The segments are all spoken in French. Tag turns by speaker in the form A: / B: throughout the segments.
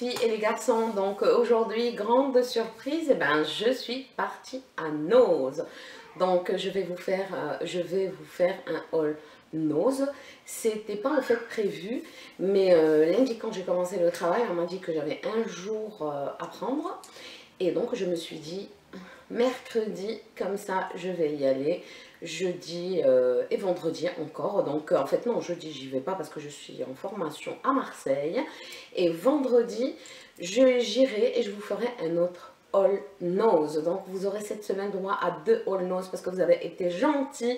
A: filles et les garçons, donc aujourd'hui, grande surprise, eh ben, je suis partie à Nose. Donc je vais vous faire un haul Nose. C'était pas en fait prévu, mais lundi quand j'ai commencé le travail, on m'a dit que j'avais un jour à prendre. Et donc je me suis dit, mercredi, comme ça, je vais y aller. Jeudi et vendredi encore. Donc en fait non, jeudi j'y vais pas parce que je suis en formation à Marseille. Et vendredi, j'irai et je vous ferai un autre haul nose. Donc vous aurez cette semaine droit à 2 haul nose parce que vous avez été gentils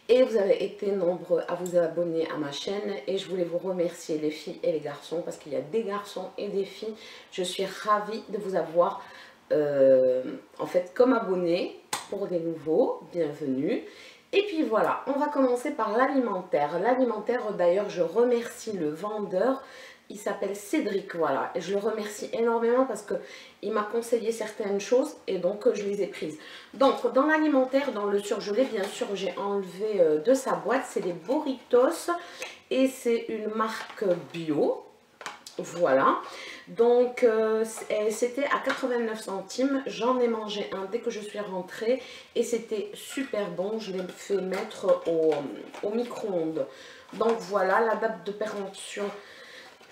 A: et vous avez été nombreux à vous abonner à ma chaîne. Et je voulais vous remercier les filles et les garçons parce qu'il y a des garçons et des filles. Je suis ravie de vous avoir en fait comme abonné. Pour des nouveaux, bienvenue. Et puis voilà, on va commencer par l'alimentaire. L'alimentaire, d'ailleurs, je remercie le vendeur. Il s'appelle Cédric, voilà. Et je le remercie énormément parce qu'il m'a conseillé certaines choses et donc je les ai prises. Donc, dans l'alimentaire, dans le surgelé, bien sûr, j'ai enlevé de sa boîte. C'est les Burritos et c'est une marque bio. Voilà, donc c'était à 89 centimes, j'en ai mangé un dès que je suis rentrée et c'était super bon, je l'ai fait mettre au micro-ondes. Donc voilà, la date de péremption,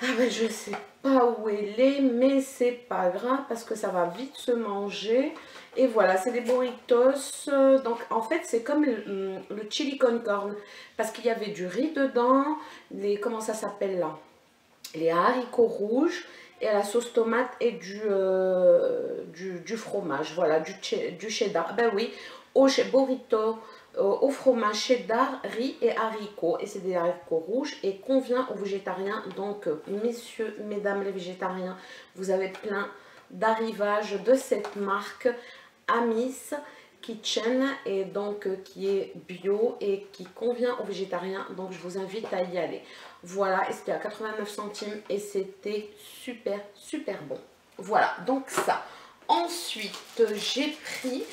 A: ah ben, je sais pas où elle est, mais c'est pas grave parce que ça va vite se manger. Et voilà, c'est des burritos, donc en fait c'est comme le chili con carne, parce qu'il y avait du riz dedans, comment ça s'appelle là? Les haricots rouges et à la sauce tomate et du fromage, voilà, du cheddar. Ben oui, burrito, au fromage cheddar, riz et haricots. Et c'est des haricots rouges et convient aux végétariens. Donc, messieurs, mesdames les végétariens, vous avez plein d'arrivages de cette marque Amis Kitchen et donc qui est bio et qui convient aux végétariens, donc je vous invite à y aller. Voilà, et c'était à 89 centimes et c'était super bon. Voilà, donc ça. Ensuite, j'ai pris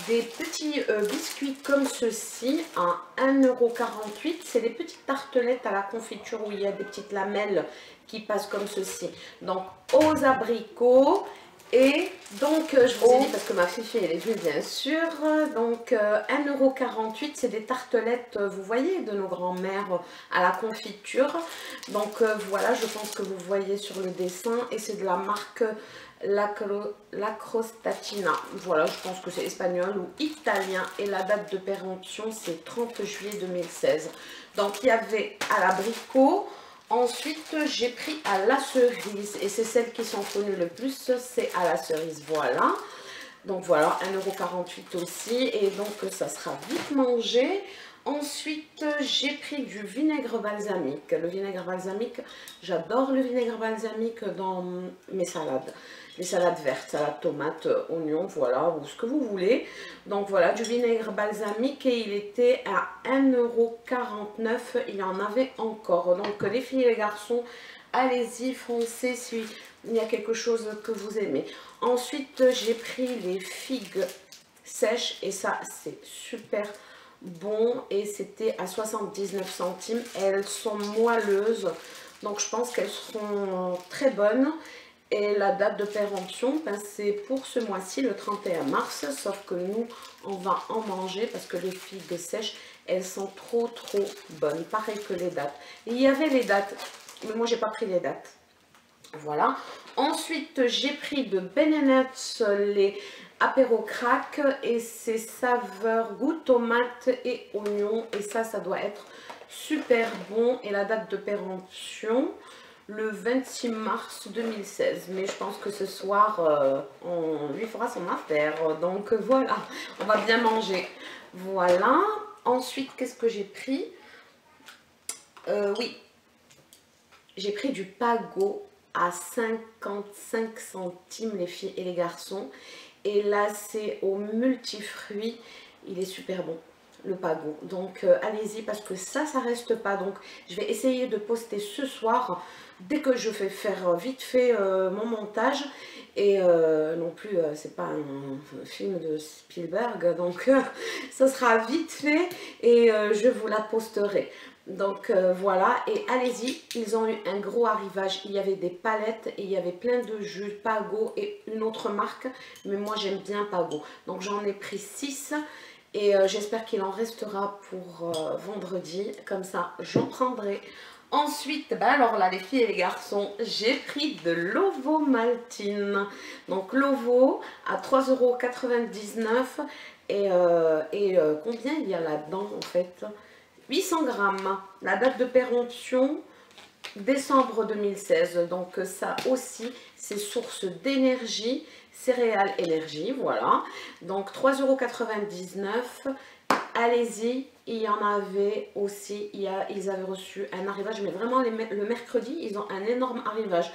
A: des petits biscuits comme ceci à 1,48 €. C'est des petites tartelettes à la confiture où il y a des petites lamelles qui passent comme ceci. Donc aux abricots. Et donc, je vous ai dit, parce que ma fifi, elle est venue bien sûr, donc 1,48 €, c'est des tartelettes, vous voyez, de nos grands-mères à la confiture. Donc voilà, je pense que vous voyez sur le dessin, et c'est de la marque Lacrostatina. Voilà, je pense que c'est espagnol ou italien, et la date de péremption, c'est 30 juillet 2016. Donc il y avait à l'abricot. Ensuite, j'ai pris à la cerise et c'est celles qui sont connues le plus, c'est à la cerise, voilà. Donc voilà, 1,48 € aussi et donc ça sera vite mangé. Ensuite, j'ai pris du vinaigre balsamique. Le vinaigre balsamique, j'adore le vinaigre balsamique dans mes salades. Les salades vertes, salade tomate, oignon, voilà, ou ce que vous voulez. Donc voilà, du vinaigre balsamique et il était à 1,49 €. Il y en avait encore. Donc les filles et les garçons, allez-y, foncez si il y a quelque chose que vous aimez. Ensuite, j'ai pris les figues sèches et ça, c'est super bon et c'était à 79 centimes. Elles sont moelleuses, donc je pense qu'elles seront très bonnes. Et la date de péremption, ben, c'est pour ce mois-ci, le 31 mars, sauf que nous, on va en manger parce que les figues sèches, elles sont trop bonnes, pareil que les dates. Il y avait les dates, mais moi, j'ai pas pris les dates. Voilà. Ensuite, j'ai pris de Ben & Nuts les apéro crack et c'est saveur goût tomate et oignon. Et ça doit être super bon. Et la date de péremption, le 26 mars 2016. Mais je pense que ce soir, on lui fera son affaire. Donc voilà, on va bien manger. Voilà. Ensuite, qu'est-ce que j'ai pris? Oui, j'ai pris du Pago à 55 centimes les filles et les garçons. Et là, c'est au multifruits. Il est super bon, le Pago. Donc, allez-y parce que ça reste pas. Donc, je vais essayer de poster ce soir dès que je vais faire vite fait mon montage. Et non plus, c'est pas un film de Spielberg, donc ça sera vite fait et je vous la posterai. Donc voilà, et allez-y, ils ont eu un gros arrivage. Il y avait des palettes et il y avait plein de jus, Pago et une autre marque, mais moi j'aime bien Pago. Donc j'en ai pris 6 et j'espère qu'il en restera pour vendredi, comme ça j'en prendrai. Ensuite, bah alors là les filles et les garçons, j'ai pris de l'Ovomaltine. Donc l'Ovo à 3,99 € et combien il y a là-dedans en fait? 800 grammes. La date de péremption, décembre 2016. Donc ça aussi, c'est source d'énergie, céréales énergie, voilà. Donc 3,99 €. Allez-y, il y en avait aussi, ils avaient reçu un arrivage, mais vraiment le mercredi, ils ont un énorme arrivage.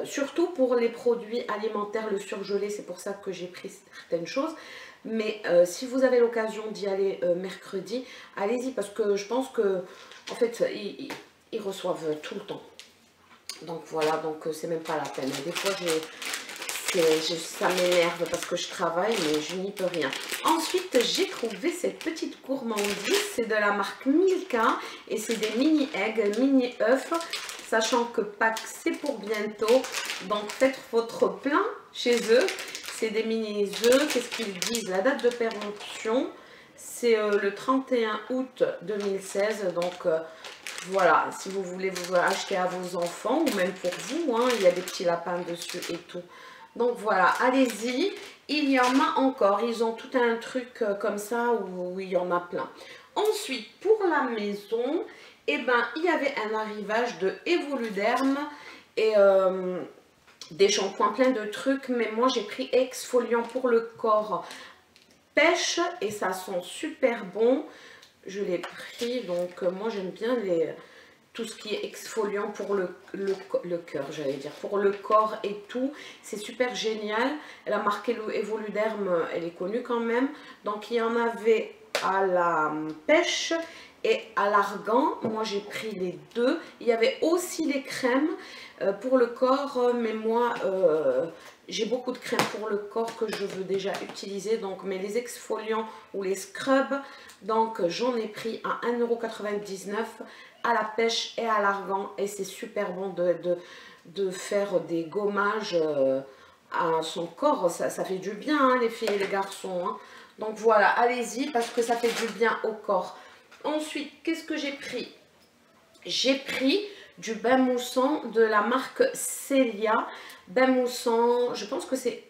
A: Surtout pour les produits alimentaires, le surgelé, c'est pour ça que j'ai pris certaines choses. Mais si vous avez l'occasion d'y aller mercredi, allez-y, parce que je pense que en fait, ils reçoivent tout le temps. Donc voilà, donc c'est même pas la peine. Des fois, ça m'énerve parce que je travaille, mais je n'y peux rien. Ensuite, j'ai trouvé cette petite gourmandise. C'est de la marque Milka et c'est des mini eggs, mini œufs. Sachant que Pâques, c'est pour bientôt. Donc, faites votre plein chez eux. C'est des mini œufs. Qu'est-ce qu'ils disent? La date de péremption, c'est le 31 août 2016. Donc, voilà. Si vous voulez vous acheter à vos enfants ou même pour vous, hein, il y a des petits lapins dessus et tout. Donc voilà, allez-y, il y en a encore, ils ont tout un truc comme ça où il y en a plein. Ensuite, pour la maison, eh ben, il y avait un arrivage de Evoluderm et des shampoings, plein de trucs, mais moi j'ai pris exfoliant pour le corps pêche et ça sent super bon. Je l'ai pris, donc moi j'aime bien tout ce qui est exfoliant pour le cœur, j'allais dire, pour le corps et tout, c'est super génial. Elle a marqué le Evoluderm, elle est connue quand même. Donc il y en avait à la pêche et à l'argan. Moi j'ai pris les deux. Il y avait aussi les crèmes pour le corps, mais moi j'ai beaucoup de crèmes pour le corps que je veux déjà utiliser. Donc, mais les exfoliants ou les scrubs, donc j'en ai pris à 1,99 € à la pêche et à l'argan. Et c'est super bon de faire des gommages à son corps. Ça fait du bien, hein, les filles et les garçons. Hein. Donc voilà, allez-y parce que ça fait du bien au corps. Ensuite, qu'est-ce que j'ai pris? J'ai pris du bain moussant de la marque Celia. Bain moussant, je pense que c'est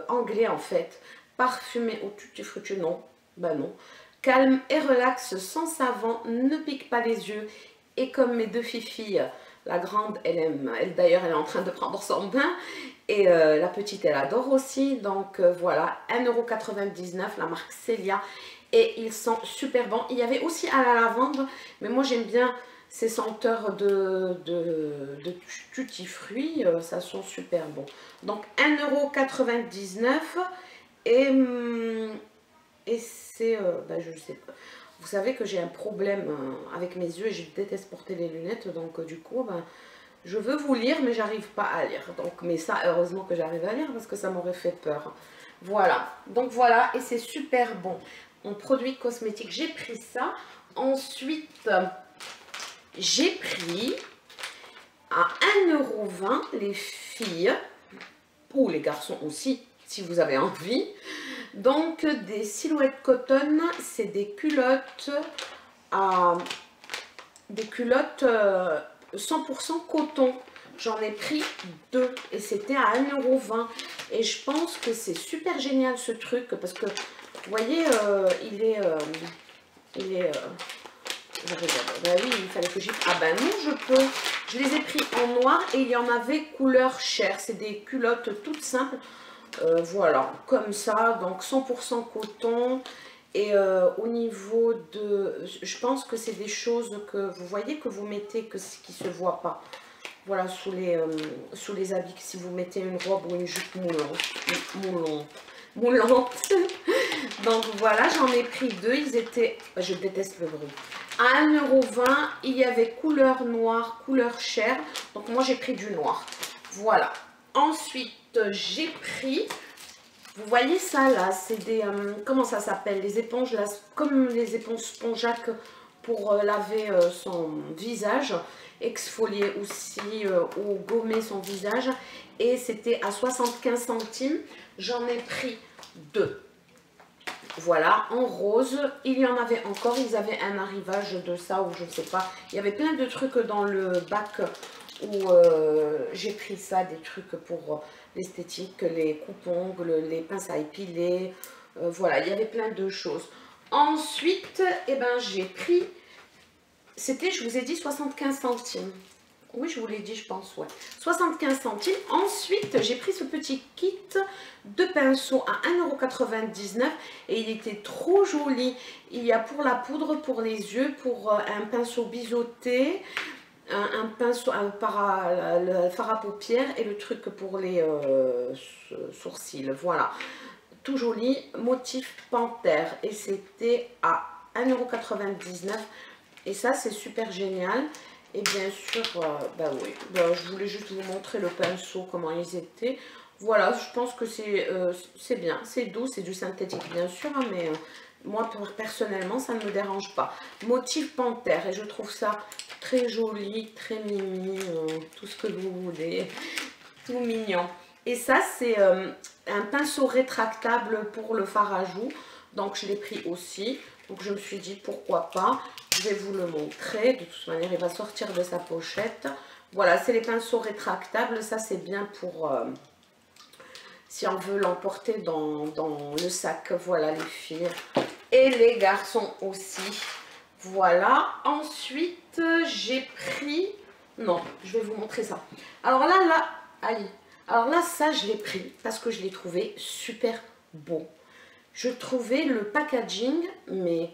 A: anglais en fait. Parfumé au tutti frutti, non. Ben non. Calme et relax, sans savon, ne pique pas les yeux. Et comme mes deux filles, la grande, elle aime, d'ailleurs elle est en train de prendre son bain. Et la petite, elle adore aussi. Donc voilà, 1,99 €, la marque Celia. Et ils sont super bons. Il y avait aussi à la lavande, mais moi j'aime bien ces senteurs de tutti fruits, ça sent super bon. Donc 1,99 € et c'est, ben, je sais pas. Vous savez que j'ai un problème avec mes yeux et je déteste porter les lunettes, donc du coup, ben, je veux vous lire mais j'arrive pas à lire. Donc, mais ça, heureusement que j'arrive à lire parce que ça m'aurait fait peur. Voilà, donc voilà, et c'est super bon. En produit cosmétique, j'ai pris ça. Ensuite, j'ai pris à 1,20 € les filles, ou les garçons aussi, si vous avez envie. Donc, des silhouettes coton, c'est des culottes des culottes 100% coton. J'en ai pris 2 et c'était à 1,20 €. Et je pense que c'est super génial ce truc parce que, vous voyez, il est bah oui, il fallait que j'y... Ah ben non, je peux. Je les ai pris en noir et il y en avait couleur chair. C'est des culottes toutes simples. Voilà, comme ça. Donc 100% coton. Et au niveau de... Je pense que c'est des choses que vous voyez que vous mettez, qui ne se voient pas. Voilà, sous les habits. Si vous mettez une robe ou une jupe moulante. Donc voilà, j'en ai pris 2. Ils étaient... Je déteste le bruit. À 1,20 €, il y avait couleur noire, couleur chair. Donc moi j'ai pris du noir. Voilà. Ensuite, j'ai pris, vous voyez ça là, c'est des, comment ça s'appelle, les éponges là, comme les éponges Spongeac pour laver son visage, exfolier aussi ou gommer son visage. Et c'était à 75 centimes, j'en ai pris deux. Voilà, en rose, il y en avait encore, ils avaient un arrivage de ça ou je ne sais pas. Il y avait plein de trucs dans le bac où j'ai pris ça, des trucs pour l'esthétique, les coupes-ongles, les pinces à épiler. Voilà, il y avait plein de choses. Ensuite, eh ben, j'ai pris, c'était, je vous ai dit, 75 centimes. Oui, je vous l'ai dit, je pense, ouais. 75 centimes. Ensuite, j'ai pris ce petit kit de pinceaux à 1,99 € et il était trop joli. Il y a pour la poudre, pour les yeux, pour un pinceau biseauté, un pinceau le fard à paupières et le truc pour les sourcils. Voilà, tout joli, motif panthère et c'était à 1,99 € et ça, c'est super génial. Et bien sûr, bah oui, bah, je voulais juste vous montrer le pinceau, comment ils étaient. Voilà, je pense que c'est bien, c'est doux, c'est du synthétique bien sûr, hein, mais moi personnellement, ça ne me dérange pas. Motif panthère, et je trouve ça très joli, très mimi, tout ce que vous voulez, tout mignon. Et ça, c'est un pinceau rétractable pour le fard à joues, donc je l'ai pris aussi. Donc je me suis dit pourquoi pas, je vais vous le montrer, de toute manière il va sortir de sa pochette. Voilà, c'est les pinceaux rétractables, ça c'est bien pour si on veut l'emporter dans le sac. Voilà les filles et les garçons aussi. Voilà, ensuite j'ai pris, non je vais vous montrer ça. Alors là, allez, alors là ça je l'ai pris parce que je l'ai trouvé super beau. Je trouvais le packaging, mais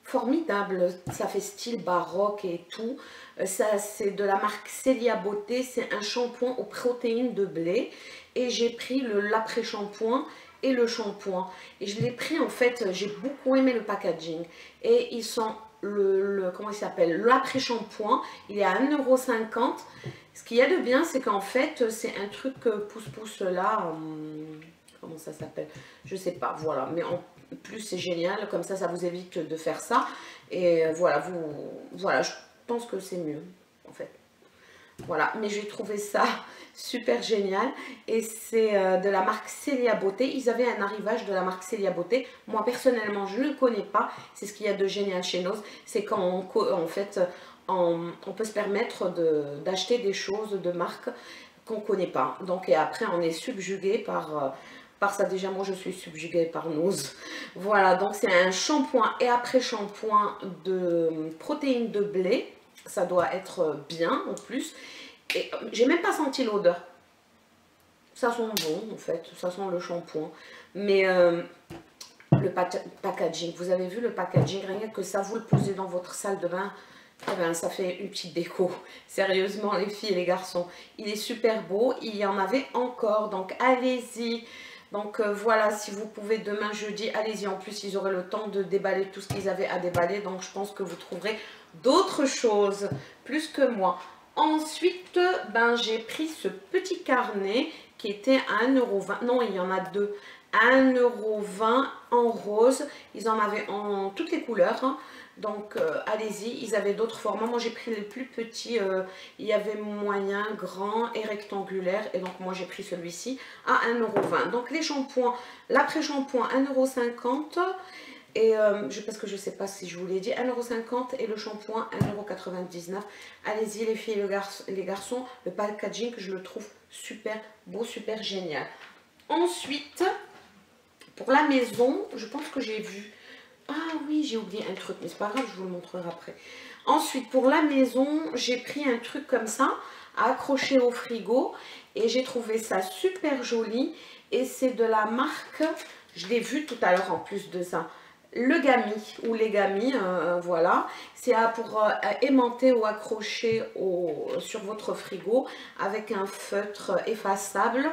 A: formidable. Ça fait style baroque et tout. Ça, c'est de la marque Célia Beauté. C'est un shampoing aux protéines de blé. Et j'ai pris l'après-shampoing et le shampoing. Et je l'ai pris, en fait, j'ai beaucoup aimé le packaging. Et ils sont, comment il s'appelle? L'après-shampoing, il est à 1,50 €. Ce qu'il y a de bien, c'est qu'en fait, c'est un truc pouce-pouce là. Comment ça s'appelle? Je sais pas, voilà. Mais en plus, c'est génial. Comme ça vous évite de faire ça. Et voilà, voilà, je pense que c'est mieux, en fait. Voilà, mais j'ai trouvé ça super génial. Et c'est de la marque Célia Beauté. Ils avaient un arrivage de la marque Célia Beauté. Moi, personnellement, je ne le connais pas. C'est ce qu'il y a de génial chez Nose. C'est quand, en fait, on peut se permettre d'acheter des choses de marque qu'on ne connaît pas. Donc, et après, on est subjugué par ça. Déjà, moi, je suis subjuguée par Nose. Voilà, donc c'est un shampoing et après shampoing de protéines de blé. Ça doit être bien, en plus. Et j'ai même pas senti l'odeur. Ça sent bon, en fait. Ça sent le shampoing. Mais le packaging, vous avez vu le packaging, rien que ça, vous le posez dans votre salle de bain. Eh ben, ça fait une petite déco. Sérieusement, les filles et les garçons. Il est super beau. Il y en avait encore. Donc, allez-y. Donc, voilà, si vous pouvez demain, jeudi, allez-y. En plus, ils auraient le temps de déballer tout ce qu'ils avaient à déballer. Donc, je pense que vous trouverez d'autres choses plus que moi. Ensuite, ben, j'ai pris ce petit carnet qui était à 1,20 €. Non, il y en a deux. 1,20 € en rose. Ils en avaient en toutes les couleurs. Hein. Donc, allez-y. Ils avaient d'autres formats. Moi, j'ai pris les plus petits. Il y avait moyen, grand et rectangulaire. Et donc, moi, j'ai pris celui-ci à 1,20 €. Donc, les shampoings, l'après-shampoing 1,50 €. Et parce que je ne sais pas si je vous l'ai dit, 1,50 € et le shampoing 1,99 €. Allez-y les filles et les garçons, le packaging je le trouve super beau, super génial. Ensuite, pour la maison, je pense que j'ai vu... Ah oui, j'ai oublié un truc, mais c'est pas grave, je vous le montrerai après. Ensuite, pour la maison, j'ai pris un truc comme ça, à accrocher au frigo. Et j'ai trouvé ça super joli. Et c'est de la marque, je l'ai vu tout à l'heure en plus de ça, le Gami ou les Gami, voilà, c'est pour aimanter ou accrocher sur votre frigo avec un feutre effaçable.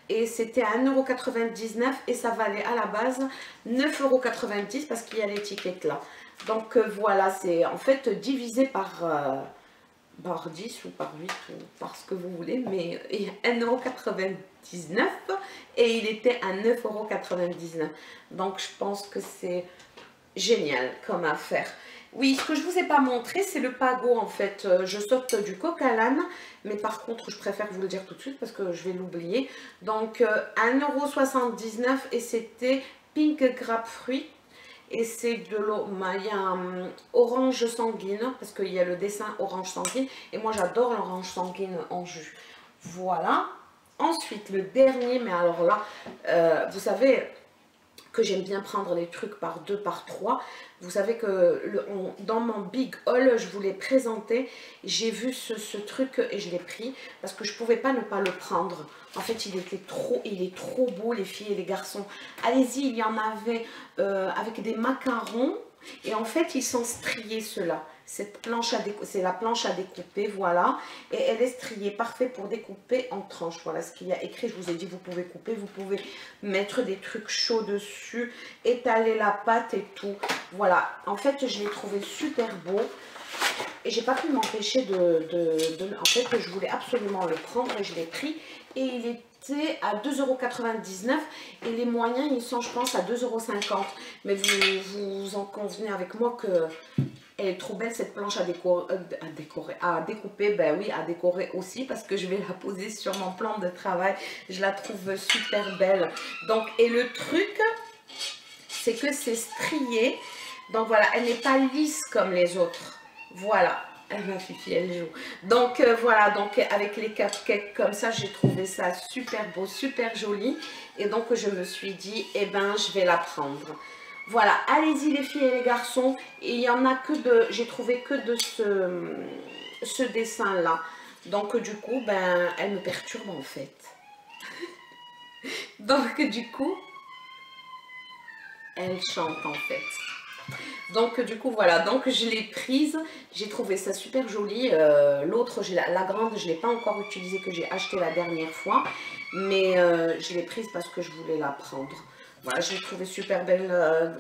A: Et c'était à 1,99 € et ça valait à la base 9,90 € parce qu'il y a l'étiquette là. Donc voilà, c'est en fait divisé par par 10 ou par 8 ou par ce que vous voulez, mais 1,99 € et il était à 9,99 €. Donc je pense que c'est génial comme affaire. Oui, ce que je ne vous ai pas montré, c'est le Pago en fait. Je saute du coq à l'âne, mais par contre, je préfère vous le dire tout de suite parce que je vais l'oublier. Donc, 1,79 € et c'était Pink Grapefruit. Et c'est de l'eau, il y a un orange sanguine, parce qu'il y a le dessin orange sanguine. Et moi, j'adore l'orange sanguine en jus. Voilà. Ensuite, le dernier, mais alors là, vous savez que j'aime bien prendre les trucs par 2, par 3. Vous savez que dans mon Big Haul, je vous l'ai présenté. J'ai vu ce truc et je l'ai pris parce que je ne pouvais pas ne pas le prendre. En fait, il est trop beau, les filles et les garçons. Allez-y, il y en avait avec des macarons. Et en fait, ils sont striés ceux-là. Cette planche à découper, c'est la planche à découper, voilà. Et elle est striée, parfait pour découper en tranches. Voilà ce qu'il y a écrit. Je vous ai dit, vous pouvez couper, vous pouvez mettre des trucs chauds dessus, étaler la pâte et tout. Voilà. En fait, je l'ai trouvé super beau. Et j'ai pas pu m'empêcher En fait, je voulais absolument le prendre et je l'ai pris. Et il était à 2,99 € et les moyens, ils sont, je pense, à 2,50 €. Mais vous en convenez avec moi que elle est trop belle cette planche à découper, ben oui, à décorer aussi parce que je vais la poser sur mon plan de travail. Je la trouve super belle. Donc, et le truc, c'est que c'est strié. Donc voilà, elle n'est pas lisse comme les autres. Voilà, ma Fifi, elle joue. Donc voilà, donc avec les cupcakes comme ça, j'ai trouvé ça super beau, super joli. Et donc je me suis dit, eh ben, je vais la prendre. Voilà, allez-y les filles et les garçons. Et il y en a que de, j'ai trouvé que de ce dessin-là. Donc du coup, ben, elle me perturbe en fait. Donc du coup, elle chante en fait. Donc du coup voilà, donc je l'ai prise, j'ai trouvé ça super joli. L'autre, la grande, je ne l'ai pas encore utilisée, que j'ai acheté la dernière fois. Mais je l'ai prise parce que je voulais la prendre. Voilà, je l'ai trouvée super belle.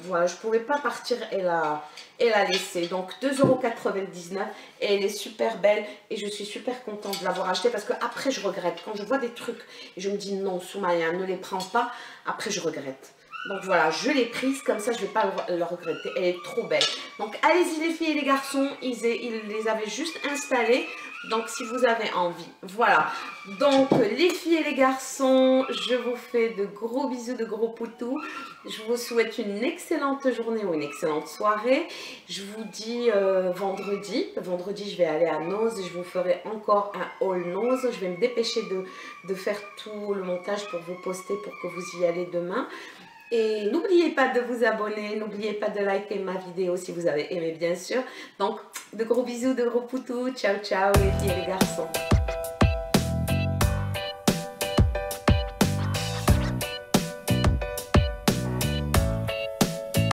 A: Voilà, je ne pouvais pas partir et la laisser. Donc 2,99 € et elle est super belle. Et je suis super contente de l'avoir achetée parce que après je regrette. Quand je vois des trucs et je me dis non, Soumaya, ne les prends pas, après je regrette. Donc voilà, je l'ai prise, comme ça je ne vais pas le regretter, elle est trop belle. Donc allez-y les filles et les garçons, ils les avaient juste installés, donc si vous avez envie, voilà. Donc les filles et les garçons, je vous fais de gros bisous, de gros poutous. Je vous souhaite une excellente journée ou une excellente soirée. Je vous dis vendredi, je vais aller à Noz, je vous ferai encore un haul Noz. Je vais me dépêcher de faire tout le montage pour vous poster pour que vous y allez demain. Et n'oubliez pas de vous abonner, n'oubliez pas de liker ma vidéo si vous avez aimé bien sûr. Donc de gros bisous, de gros poutous, ciao ciao les filles et les garçons.